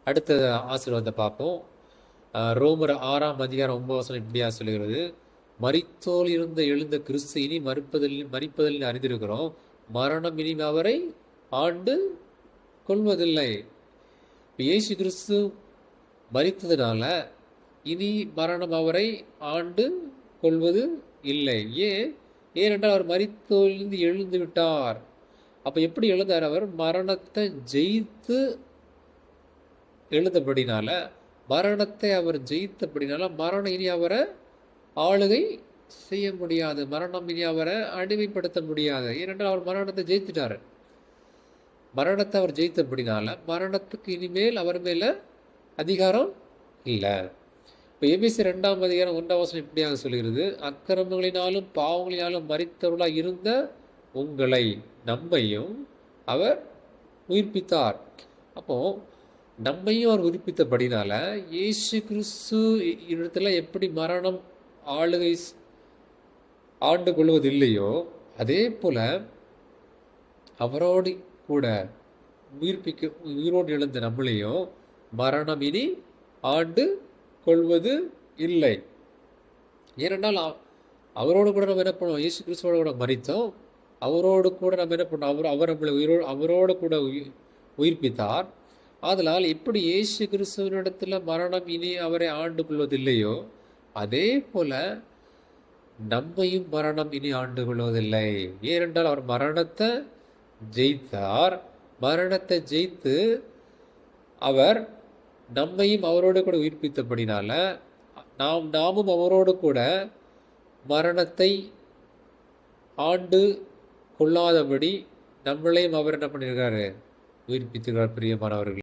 அடுத்த ஆசீர்வாதத்தை பார்ப்போம். ரோமர் 6:9 இப்படியா சொல்லுகிறது, மரித்தோல் இருந்த எழுந்த கிறிஸ்து இனி மரிப்பதில் அறிந்திருக்கிறோம், மரணம் இனி அவரை ஆண்டு கொள்வதில்லை. இயேசு கிறிஸ்து மரித்ததுனால இனி மரணம் அவரை ஆண்டு கொள்வது இல்லை. ஏனென்றால் அவர் மரித்தோலிருந்து எழுந்து விட்டார். அப்போ எப்படி எழுந்தார்? அவர் மரணத்தை ஜெயித்து எழுந்தபடினால, மரணத்தை அவர் ஜெயித்தபடினால மரணம் இனி அவரை ஆளுகை செய்ய முடியாது, மரணம் இனி அவரை அடிமைப்படுத்த முடியாது. ஏனென்றால் அவர் மரணத்தை ஜெயித்துட்டார். மரணத்தை அவர் ஜெயித்தபடினால மரணத்துக்கு இனிமேல் அவர் மேல அதிகாரம் இல்லை. இப்போ எபிசி 2:1 இப்படியாக சொல்கிறது, அக்கிரமங்களினாலும் பாவங்களினாலும் மரித்தவர்களாக இருந்த உங்களை நம்மையும் அவர் உயிர்ப்பித்தார். அப்போ நம்மையும் அவர் உயிர்ப்பித்தபடினால இயேசு கிறிஸ்து இடத்துல எப்படி மரணம் ஆண்டு கொள்வதில்லையோ, அதே போல அவரோடு கூட உயிரோடு எழுந்த நம்மளையும் மரணம் இனி ஆண்டு கொள்வது இல்லை. ஏனென்றால் அவரோடு கூட நம்ம என்ன பண்ணுவோம்? இயேசு கிறிஸ்துவோட கூட மரித்தோம், அவரோடு கூட நம்ம என்ன பண்ணோம்? அவர் நம்மளை அவரோடு கூட உயிர்ப்பித்தார். ஆதலால் எப்படி இயேசு கிறிஸ்துவனிடத்தில் மரணம் இனி அவரை ஆண்டு கொள்வதில்லையோ, அதே போல நம்மையும் மரணம் இனி ஆண்டு கொள்வதில்லை. ஏனென்றால் அவர் மரணத்தை ஜெயித்தார். மரணத்தை ஜெயித்து அவர் நம்மையும் அவரோடு கூட உயிர்ப்பித்தபடினால நாமும் அவரோடு கூட மரணத்தை ஆண்டு கொள்ளாதபடி நம்மளையும் அவர் என்ன பண்ணியிருக்காரு? உயிர்ப்பித்திருக்கார். பிரியமானவர்கள்,